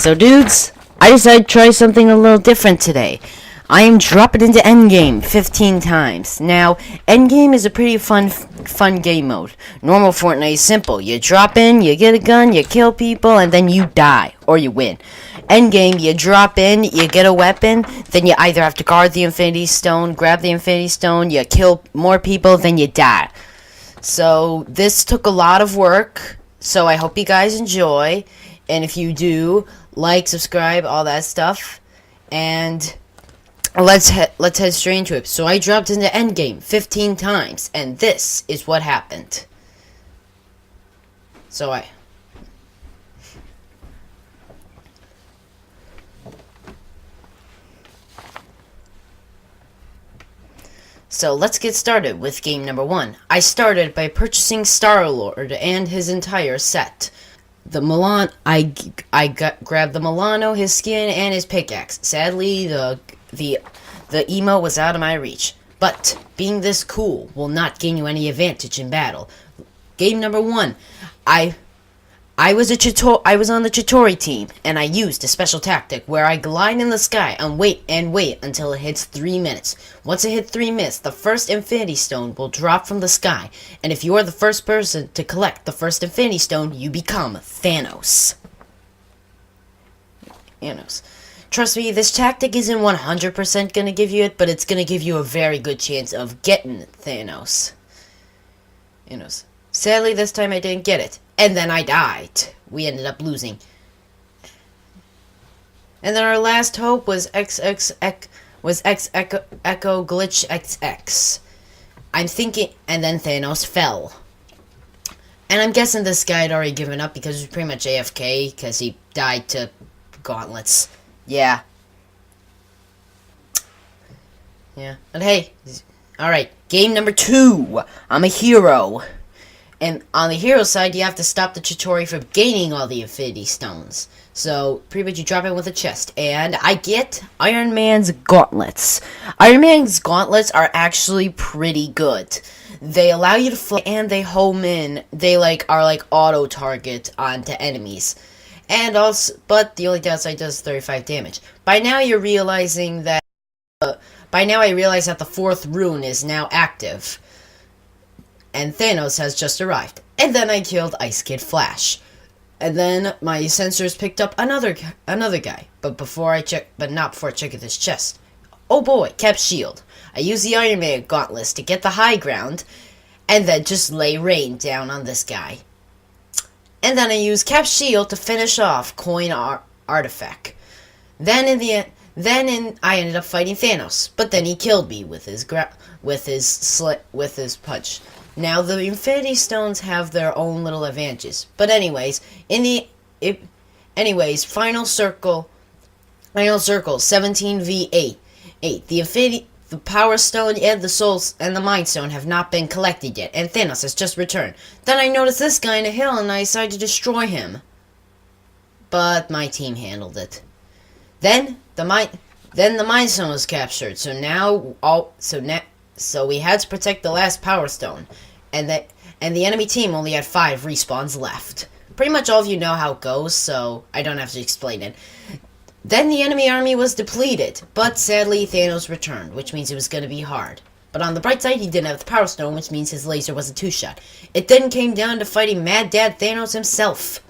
So dudes, I decided to try something a little different today. I am dropping into endgame 15 times. Now, endgame is a pretty fun game mode. Normal Fortnite is simple. You drop in, you get a gun, you kill people, and then you die, or you win. Endgame, you drop in, you get a weapon, then you either have to guard the Infinity Stone, grab the Infinity Stone, you kill more people, then you die. So, this took a lot of work, so I hope you guys enjoy, and if you do, like, subscribe, all that stuff, and let's head straight into it. So I dropped into endgame 15 times, and this is what happened. So let's get started with game number 1. I started by purchasing Star-Lord and his entire set. I grabbed the Milano, his skin, and his pickaxe. Sadly, the emote was out of my reach. But being this cool will not gain you any advantage in battle. Game number 1, I was on the Chitori team, and I used a special tactic where I glide in the sky and wait until it hits 3 minutes. Once it hits 3 minutes, the first Infinity Stone will drop from the sky, and if you are the first person to collect the first Infinity Stone, you become Thanos. Trust me, this tactic isn't 100% gonna give you it, but it's gonna give you a very good chance of getting Thanos. Sadly, this time I didn't get it. And then I died. We ended up losing. And then our last hope was X Echo Glitch XX. I'm thinking, and then Thanos fell. And I'm guessing this guy had already given up because he was pretty much AFK because he died to gauntlets. Yeah. But hey, alright, game number 2. I'm a hero. And on the hero side, you have to stop the Chitori from gaining all the Infinity Stones. So, pretty much you drop in with a chest. And I get Iron Man's gauntlets. Iron Man's gauntlets are actually pretty good. They allow you to fly and they home in. They are auto target onto enemies. And also, but the only downside does 35 damage. By now I realize that the 4th rune is now active. And Thanos has just arrived. And then I killed Ice Kid Flash. And then my sensors picked up another guy. But not before checking his chest. Oh boy, Cap's shield. I used the Iron Man gauntlets to get the high ground, and then just lay rain down on this guy. And then I used Cap's shield to finish off Coin Artifact. Then I ended up fighting Thanos, but then he killed me with his punch. Now the Infinity Stones have their own little advantages, but anyways, final circle 17v8. The Power Stone and the Souls and the Mind Stone have not been collected yet, and Thanos has just returned. Then I noticed this guy in a hill, and I decided to destroy him. But my team handled it. Then the Mind Stone was captured. So we had to protect the last Power Stone, and the enemy team only had 5 respawns left. Pretty much all of you know how it goes, so I don't have to explain it. Then the enemy army was depleted, but sadly Thanos returned, which means it was going to be hard. But on the bright side, he didn't have the Power Stone, which means his laser was a 2-shot. It then came down to fighting Mad Dad Thanos himself.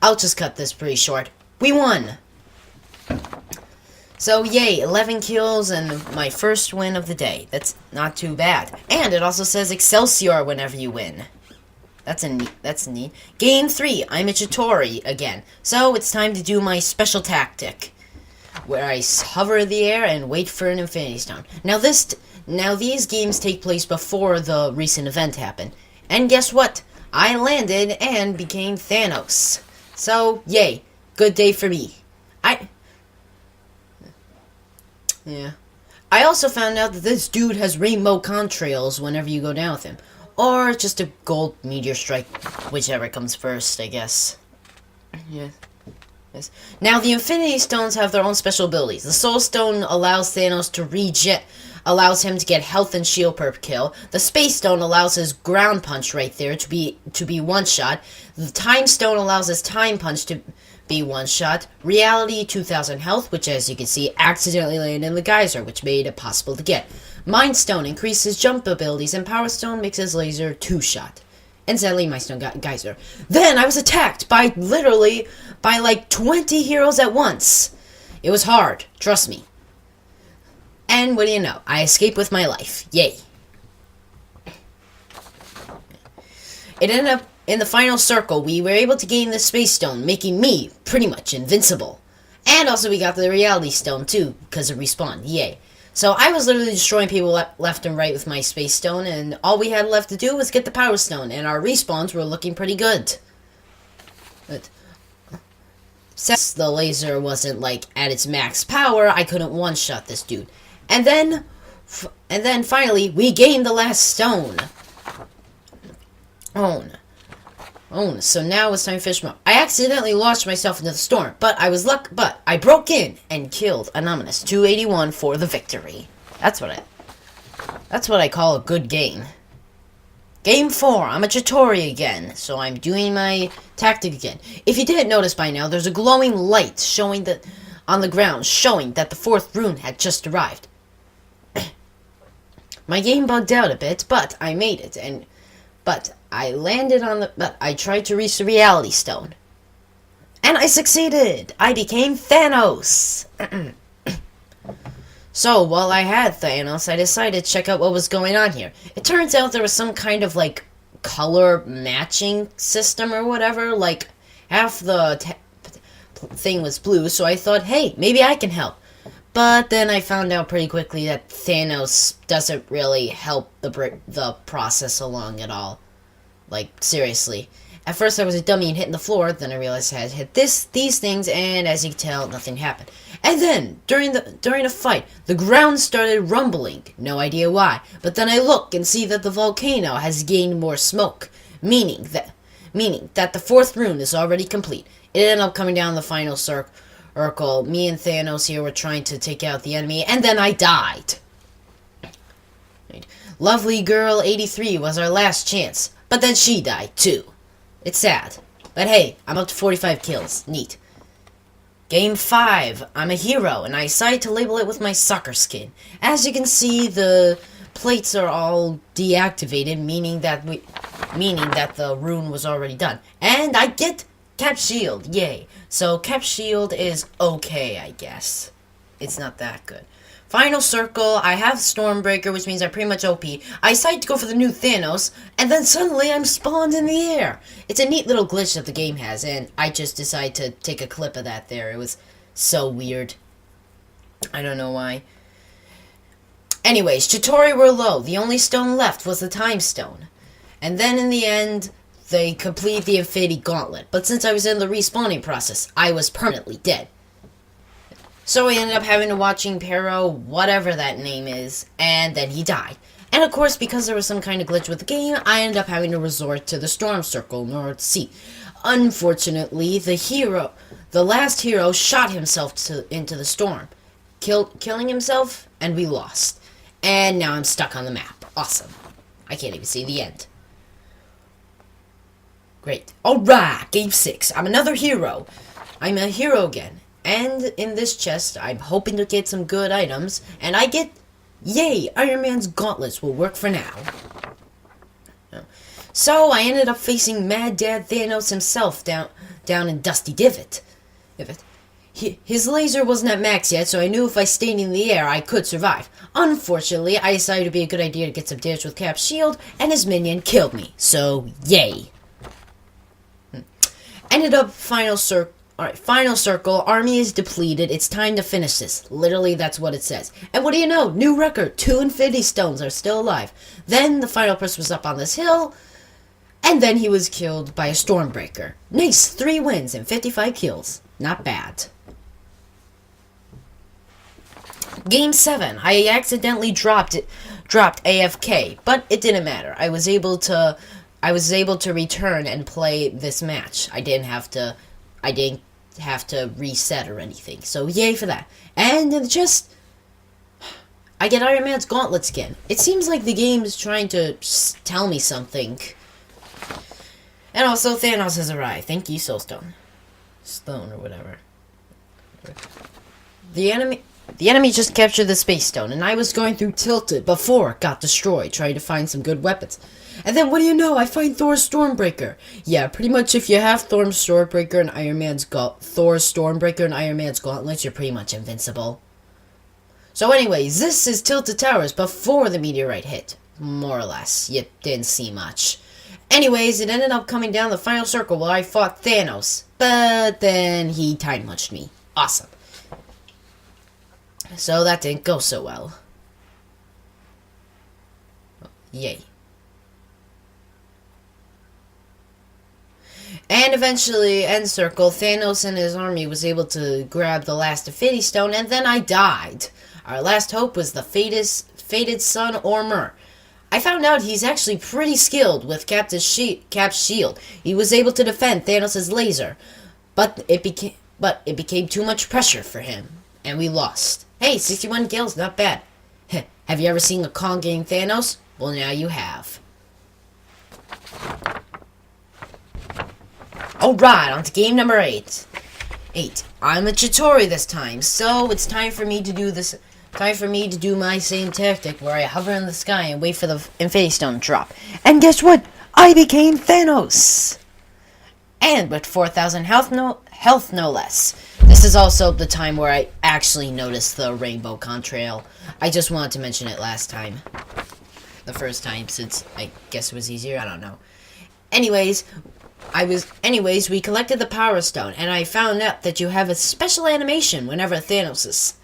I'll just cut this pretty short. We won! So yay, 11 kills and my first win of the day. That's not too bad. And it also says Excelsior whenever you win. That's neat. Game 3, I'm a Chitori again. So it's time to do my special tactic, where I hover in the air and wait for an Infinity Stone. Now these games take place before the recent event happened. And guess what? I landed and became Thanos. So, yay. Good day for me. I also found out that this dude has rainbow contrails whenever you go down with him. Or just a gold meteor strike, whichever comes first, I guess. Yes. Now, the Infinity Stones have their own special abilities. The Soul Stone allows Thanos to allows him to get health and shield per kill. The Space Stone allows his ground punch right there to be one shot. The Time Stone allows his time punch to be one shot. Reality 2000 health, which as you can see accidentally landed in the geyser, which made it possible to get. Mind Stone increases jump abilities, and Power Stone makes his laser 2-shot. And sadly, my stone got geyser. Then I was attacked by like 20 heroes at once. It was hard, trust me. And what do you know? I escaped with my life. Yay. It ended up in the final circle. We were able to gain the Space Stone, making me pretty much invincible. And also we got the Reality Stone too, because of respawn. Yay. So I was literally destroying people left and right with my Space Stone, and all we had left to do was get the Power Stone, and our respawns were looking pretty good. But since the laser wasn't, like, at its max power, I couldn't one-shot this dude. And then finally, we gained the last stone. So now it's time to fish mode. I accidentally launched myself into the storm, but I broke in and killed Anonymous 281 for the victory. That's what I call a good game. Game 4, I'm a Chitauri again, so I'm doing my tactic again. If you didn't notice by now, there's a glowing light showing that on the ground, showing that the 4th rune had just arrived. My game bugged out a bit, but I made it, but I tried to reach the Reality Stone. And I succeeded! I became Thanos! So, while I had Thanos, I decided to check out what was going on here. It turns out there was some kind of, like, color matching system or whatever. Like, half the thing was blue, so I thought, hey, maybe I can help. But then I found out pretty quickly that Thanos doesn't really help the process along at all. Like, seriously. At first I was a dummy and hitting the floor, then I realized I had to hit these things, and as you can tell, nothing happened. And then, during a fight, the ground started rumbling. No idea why. But then I look and see that the volcano has gained more smoke, meaning that the 4th rune is already complete. It ended up coming down the final circle. Me and Thanos here were trying to take out the enemy, and then I died. Lovely Girl 83 was our last chance, but then she died too. It's sad. But hey, I'm up to 45 kills. Neat. Game 5. I'm a hero, and I decided to label it with my soccer skin. As you can see, the plates are all deactivated, meaning that the rune was already done. And I get Cap Shield. Yay. So Cap Shield is okay, I guess. It's not that good. Final circle, I have Stormbreaker, which means I'm pretty much OP. I decide to go for the new Thanos, and then suddenly I'm spawned in the air. It's a neat little glitch that the game has, and I just decided to take a clip of that there. It was so weird. I don't know why. Anyways, Chitauri were low. The only stone left was the Time Stone. And then in the end, they completed the Infinity Gauntlet. But since I was in the respawning process, I was permanently dead. So I ended up having to watching Pero, whatever that name is, and then he died. And of course, because there was some kind of glitch with the game, I ended up having to resort to the Storm Circle in order to see. Unfortunately, the last hero shot himself into the storm, killing himself, and we lost. And now I'm stuck on the map. Awesome. I can't even see the end. Great. Alright, Game 6. I'm another hero. I'm a hero again. And in this chest, I'm hoping to get some good items. And I get... Yay! Iron Man's gauntlets will work for now. So, I ended up facing Mad Dad Thanos himself down in Dusty Divot. His laser wasn't at max yet, so I knew if I stayed in the air, I could survive. Unfortunately, I decided it would be a good idea to get some damage with Cap's shield, and his minion killed me. So, yay. Ended up final circle. Alright, final circle. Army is depleted. It's time to finish this. Literally, that's what it says. And what do you know? New record. 2 Infinity Stones are still alive. Then the final person was up on this hill. And then he was killed by a Stormbreaker. Nice. 3 wins and 55 kills. Not bad. Game 7. I accidentally dropped AFK, but it didn't matter. I was able to return and play this match. I didn't have to reset or anything. So yay for that. And in the chest, I get Iron Man's gauntlet skin. It seems like the game is trying to tell me something. And also Thanos has arrived. Thank you, Soulstone. stone or whatever. The enemy just captured the space stone, and I was going through Tilted before it got destroyed, trying to find some good weapons. And then, what do you know? I find Thor's Stormbreaker. Yeah, pretty much if you have Thor's Stormbreaker and Thor's Stormbreaker and Iron Man's gauntlets, you're pretty much invincible. So anyways, this is Tilted Towers before the meteorite hit. More or less. You didn't see much. Anyways, it ended up coming down the final circle where I fought Thanos. But then he time punched me. Awesome. So that didn't go so well. Yay. And eventually, end circle, Thanos and his army was able to grab the last Infinity Stone, and then I died. Our last hope was the fated son, Ormer. I found out he's actually pretty skilled with Cap's shield. He was able to defend Thanos' laser, but it became too much pressure for him, and we lost. Hey, 61 kills, not bad. Have you ever seen a Kong game Thanos? Well, now you have. Alright, on to game number 8. I'm a Chitauri this time, so it's time for me to do this. Time for me to do my same tactic where I hover in the sky and wait for the Infinity Stone to drop. And guess what? I became Thanos! And with 4,000 health no less. This is also the time where I actually noticed the rainbow contrail. I just wanted to mention it last time. The first time, since I guess it was easier, I don't know. Anyways, we collected the Power Stone, and I found out that you have a special animation whenever Thanos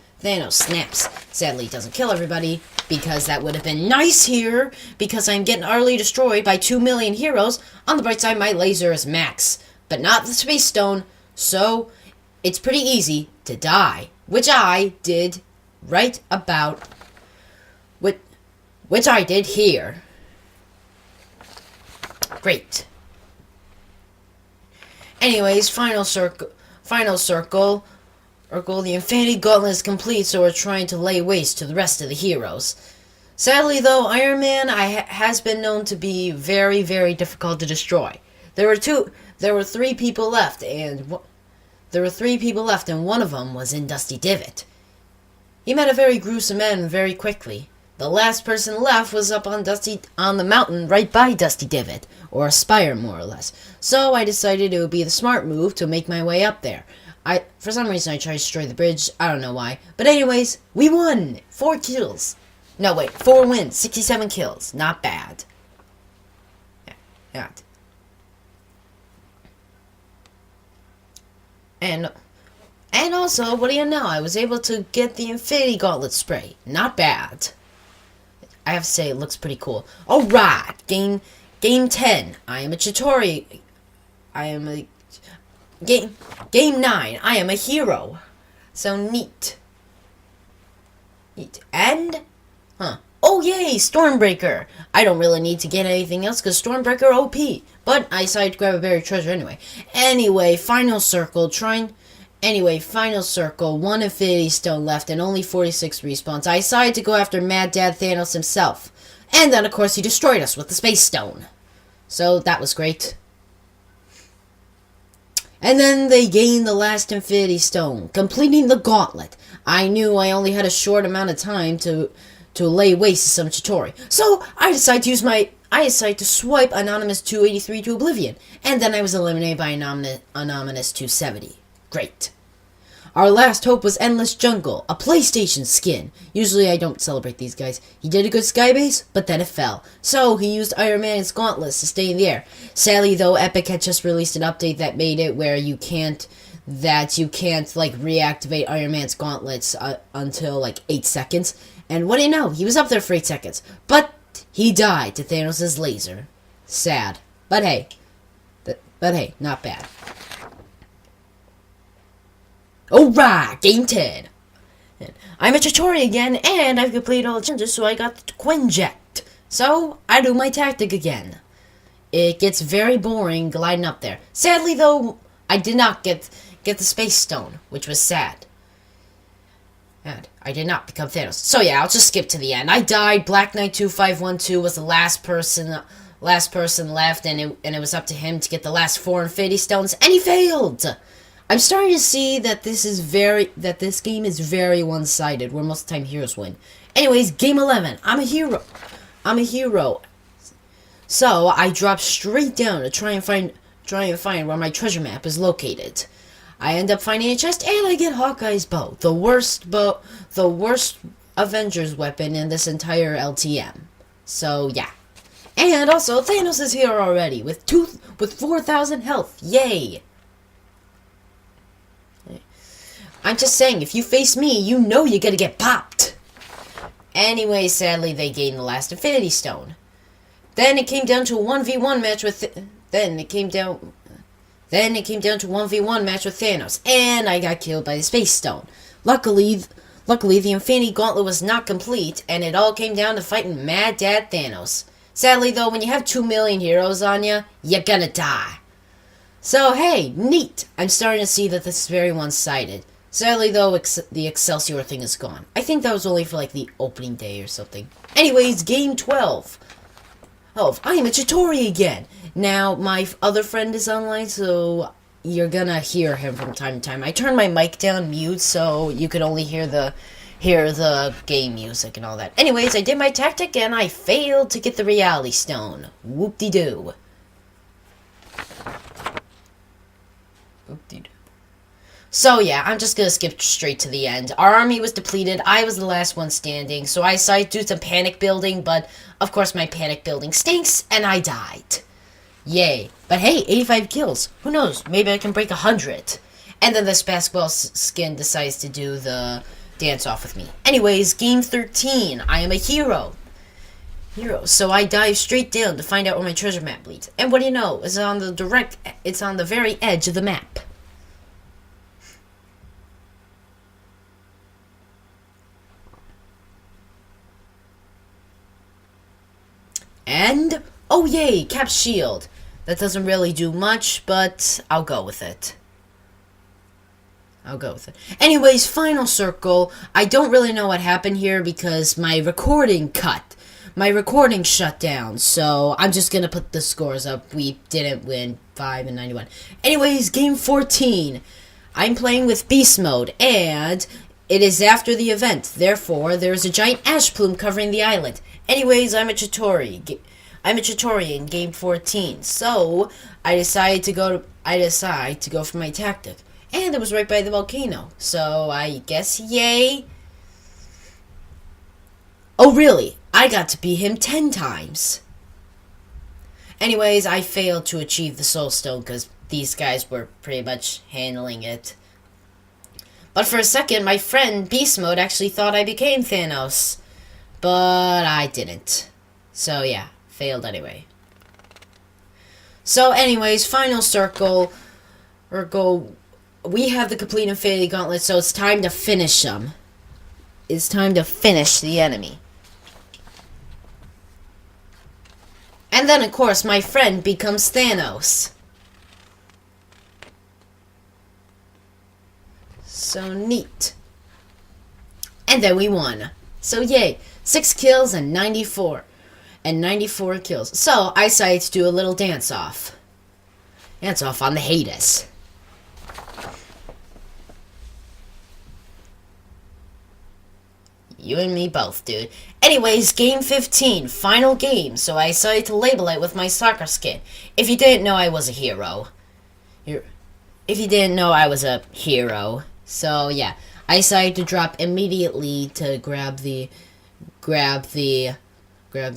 snaps. Sadly, it doesn't kill everybody, because that would have been nice here, because I'm getting utterly destroyed by 2 million heroes. On the bright side, my laser is max, but not the Space Stone, so it's pretty easy to die, which I did which I did here. Great. Anyways, final circle, the Infinity Gauntlet is complete, so we're trying to lay waste to the rest of the heroes. Sadly, though, Iron Man has been known to be very, very difficult to destroy. There were three people left, and one of them was in Dusty Divot. He met a very gruesome end very quickly. The last person left was up on the mountain right by Dusty Divot, or a spire more or less. So I decided it would be the smart move to make my way up there. For some reason I tried to destroy the bridge, I don't know why. But anyways, we won! 4 kills. No wait, 4 wins, 67 kills. Not bad. Yeah. And also, what do you know, I was able to get the Infinity Gauntlet spray. Not bad. I have to say, it looks pretty cool. Alright, game 10. I am a Chitauri. Game 9. I am a hero. So neat. And? Oh yay, Stormbreaker. I don't really need to get anything else because Stormbreaker OP. But I decided to grab a buried treasure anyway. Anyway, final circle, 1 Infinity Stone left and only 46 respawns. I decided to go after Mad Dad Thanos himself. And then, of course, he destroyed us with the Space Stone. So, that was great. And then they gained the last Infinity Stone, completing the gauntlet. I knew I only had a short amount of time to lay waste to some Chitauri. So, I decided to swipe Anonymous 283 to oblivion. And then I was eliminated by Anonymous 270. Great. Our last hope was Endless Jungle, a PlayStation skin. Usually I don't celebrate these guys. He did a good skybase, but then it fell. So he used Iron Man's gauntlets to stay in the air. Sadly though, Epic had just released an update that made it where you can't like reactivate Iron Man's gauntlets until like 8 seconds. And what do you know? He was up there for 8 seconds. But he died to Thanos' laser. Sad. But hey, not bad. Alright, game 10. I'm a Chitauri again, and I've completed all the challenges, so I got the Quinjet. So, I do my tactic again. It gets very boring gliding up there. Sadly, though, I did not get the Space Stone, which was sad. And I did not become Thanos. So yeah, I'll just skip to the end. I died. Black Knight 2512 was the last person left, and it was up to him to get the last 4 Infinity Stones, and he failed! I'm starting to see that this game is very one-sided, where most of the time heroes win. Anyways, game 11. I'm a hero. So I drop straight down to try and find where my treasure map is located. I end up finding a chest, and I get Hawkeye's bow, the worst Avengers weapon in this entire LTM. So yeah, and also Thanos is here already with 4,000 health. Yay! I'm just saying, if you face me, you know you're gonna get popped. Anyway, sadly, they gained the last Infinity Stone. Then it came down to a 1v1 match with. Then it came down to a 1v1 match with Thanos, and I got killed by the Space Stone. Luckily, the Infinity Gauntlet was not complete, and it all came down to fighting Mad Dad Thanos. Sadly, though, when you have 2 million heroes on you, you're gonna die. So, hey, neat! I'm starting to see that this is very one-sided. Sadly, though, the Excelsior thing is gone. I think that was only for, like, the opening day or something. Anyways, game 12. Oh, I am a Chitauri again. Now, my other friend is online, so you're gonna hear him from time to time. I turned my mic down mute, so you could only hear the game music and all that. Anyways, I did my tactic, and I failed to get the Reality Stone. Whoop-de-doo. Whoop-de-doo. So yeah, I'm just gonna skip straight to the end. Our army was depleted, I was the last one standing, so I decided to do some panic building, but of course my panic building stinks, and I died. Yay. But hey, 85 kills. Who knows, maybe I can break 100. And then this basketball skin decides to do the dance off with me. Anyways, game 13, I am a hero. So I dive straight down to find out where my treasure map leads. And what do you know, it's on the very edge of the map. And, oh yay, Cap Shield. That doesn't really do much, but I'll go with it. Anyways, final circle. I don't really know what happened here because my recording cut. My recording shut down, so I'm just gonna put the scores up. We didn't win, 5 and 91. Anyways, game 14. I'm playing with Beast Mode, and it is after the event. Therefore, there is a giant ash plume covering the island. Anyways, I'm a Chitauri in game 14, so I decide to go for my tactic. And it was right by the volcano, so I guess yay. Oh really? I got to beat him 10 times. Anyways, I failed to achieve the Soul Stone because these guys were pretty much handling it. But for a second, my friend Beast Mode actually thought I became Thanos. But I didn't. So yeah, failed anyway. So anyways, final circle. We have the complete Infinity Gauntlet, so it's time to finish them. It's time to finish the enemy. And then, of course, my friend becomes Thanos. So neat. And then we won. So yay, 6 kills and 94 kills. So I decided to do a little dance off on the Hades. You and me both, dude. Anyways, game 15, final game. So I decided to label it with my soccer skin. If you didn't know I was a hero. So yeah, I decided to drop immediately to grab the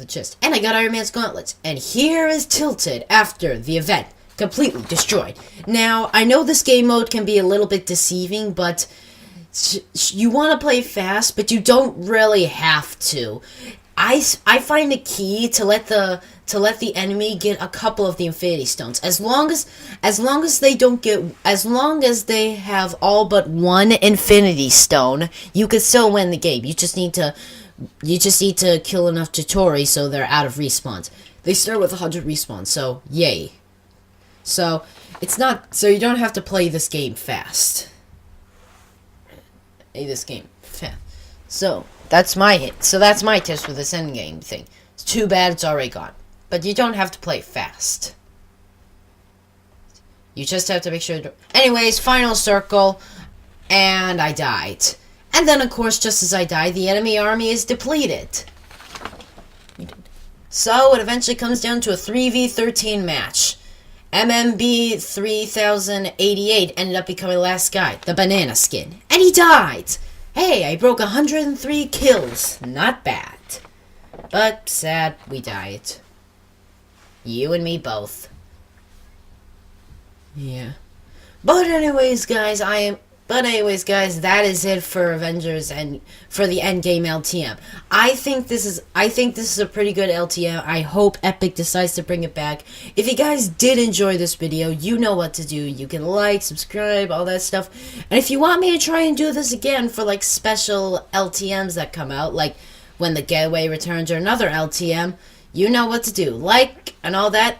chest. And I got Iron Man's gauntlets. And here is Tilted after the event. Completely destroyed. Now, I know this game mode can be a little bit deceiving, but you want to play fast, but you don't really have to. I find it key to let the enemy get a couple of the Infinity Stones. As long as they have all but one Infinity Stone, you can still win the game. You just need to kill enough Chitauri so they're out of respawns. They start with 100 respawns, so yay. So you don't have to play this game fast. So that's my hit. So that's my tips for this endgame thing. It's too bad it's already gone. But you don't have to play fast. You just have to make sure... Anyways, final circle, and I died. And then, of course, just as I died, the enemy army is depleted. So, it eventually comes down to a 3v13 match. MMB 3088 ended up becoming the last guy, the banana skin. And he died! Hey, I broke 103 kills. Not bad. But, sad, we died. You and me both. Yeah. But anyways, guys, that is it for Avengers and for the Endgame LTM. I think this is a pretty good LTM. I hope Epic decides to bring it back. If you guys did enjoy this video, you know what to do. You can like, subscribe, all that stuff. And if you want me to try and do this again for like special LTMs that come out, like when the Getaway returns or another LTM, you know what to do. Like and all that.